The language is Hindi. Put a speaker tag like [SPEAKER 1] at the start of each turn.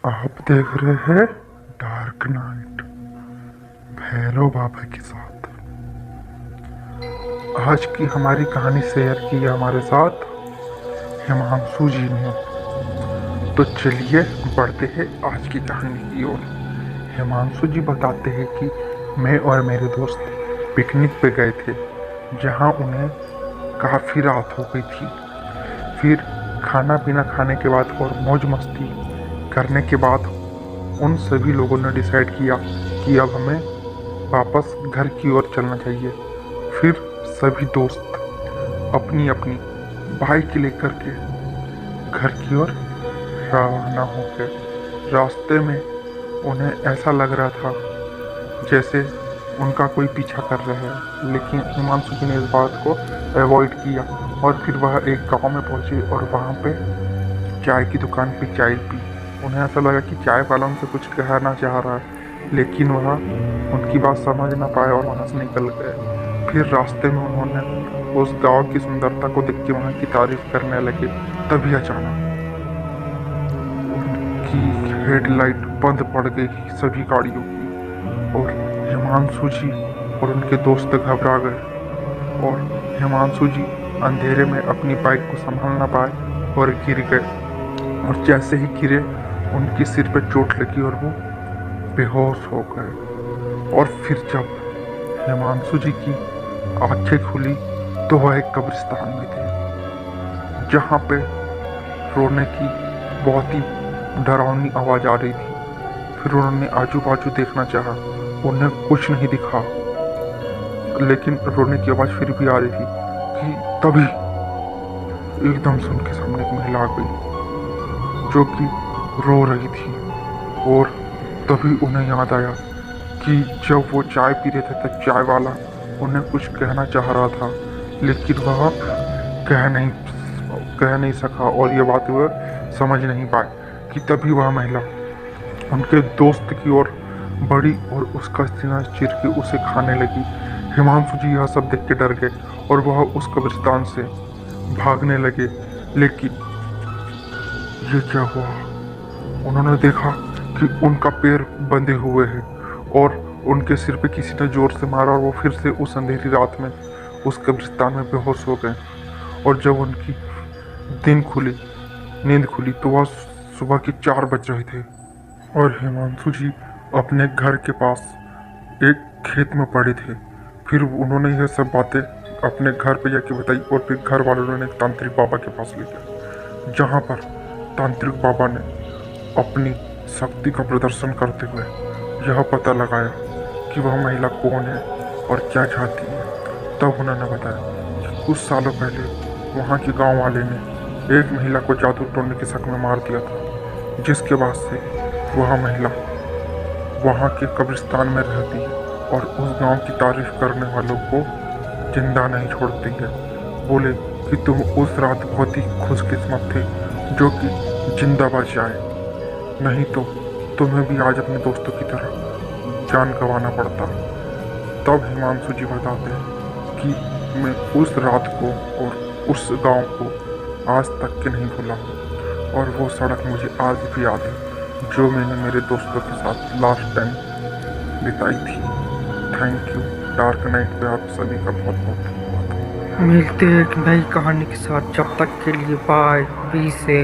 [SPEAKER 1] आप देख रहे हैं डार्क नाइट भैरव बाबा के साथ। आज की हमारी कहानी शेयर की है हमारे साथ हिमांशु जी ने। तो चलिए बढ़ते हैं आज की कहानी की ओर। हिमांशु जी बताते हैं कि मैं और मेरे दोस्त पिकनिक पे गए थे, जहां उन्हें काफ़ी रात हो गई थी। फिर खाना पीना खाने के बाद और मौज मस्ती करने के बाद उन सभी लोगों ने डिसाइड किया कि अब हमें वापस घर की ओर चलना चाहिए। फिर सभी दोस्त अपनी अपनी बाइक लेकर के घर की ओर रवाना हो गए। रास्ते में उन्हें ऐसा लग रहा था जैसे उनका कोई पीछा कर रहा है, लेकिन हिमांशु जी ने इस बात को अवॉइड किया और फिर वह एक गांव में पहुंचे और वहां पे चाय की दुकान पे चाय पी। उन्हें ऐसा लगा कि चाय वाला उनसे कुछ कहना चाह रहा है, लेकिन वह उनकी बात समझ ना पाए और वहां से निकल गए। फिर रास्ते में उन्होंने उस गांव की सुंदरता को देख के वहां की तारीफ करने लगे। तभी अचानक उनकी हेडलाइट बंद पड़ गई सभी गाड़ियों की, और हिमांशु जी और उनके दोस्त घबरा गए और हिमांशु जी अंधेरे में अपनी बाइक को संभाल ना पाए और गिर गए। और जैसे ही गिरे उनके सिर पे चोट लगी और वो बेहोश हो गए। और फिर जब हिमांशु जी की आंखें खुली तो वह एक कब्रिस्तान में थे, जहाँ पे रोने की बहुत ही डरावनी आवाज़ आ रही थी। फिर उन्होंने आजू बाजू देखना चाहा, उन्हें कुछ नहीं दिखा, लेकिन रोने की आवाज़ फिर भी आ रही थी कि तभी एकदम से उनके सामने एक महिला आ गई जो कि रो रही थी। और तभी उन्हें याद आया कि जब वो चाय पी रहे थे तब चाय वाला उन्हें कुछ कहना चाह रहा था, लेकिन वह कह नहीं सका और ये बात वह समझ नहीं पाए कि तभी वह महिला उनके दोस्त की ओर बढ़ी और उसका सीना चीर के उसे खाने लगी। हिमांशु जी यह सब देख के डर गए और वह उस कब्रिस्तान से भागने लगे। लेकिन ये क्या हुआ? उन्होंने देखा कि उनका पैर बंधे हुए हैं और उनके सिर पे किसी ने जोर से मारा और वो फिर से उस अंधेरी रात में उस कब्रिस्तान में बेहोश हो गए। और जब उनकी नींद खुली तो वह सुबह के 4 बज रहे थे और हिमांशु जी अपने घर के पास एक खेत में पड़े थे। फिर उन्होंने यह सब बातें अपने घर पे जाके बताई और फिर घर वालों ने तांत्रिक बाबा के पास ले गया, जहाँ पर तांत्रिक बाबा ने अपनी शक्ति का प्रदर्शन करते हुए यह पता लगाया कि वह महिला कौन है और क्या चाहती है। तब उन्होंने बताया कि कुछ सालों पहले वहाँ के गांव वाले ने एक महिला को जादू टोने के शक में मार दिया था, जिसके बाद से वह महिला वहाँ के कब्रिस्तान में रहती है और उस गांव की तारीफ करने वालों को जिंदा नहीं छोड़ती है। बोले कि तुम उस रात बहुत ही खुशकिस्मत थे जो कि जिंदा बच जाए, नहीं तो तुम्हें भी आज अपने दोस्तों की तरह जान गंवाना पड़ता। तब हिमांशु जी बताते हैं कि मैं उस रात को और उस गांव को आज तक के नहीं भूला, और वो सड़क मुझे आज भी याद है जो मैंने मेरे दोस्तों के साथ लास्ट टाइम बिताई थी। Thank you. डार्क नाइट पे आप सभी का बहुत बहुत धन्यवाद।
[SPEAKER 2] मिलते हैं एक नई कहानी के साथ। जब तक के लिए बाय, पीस।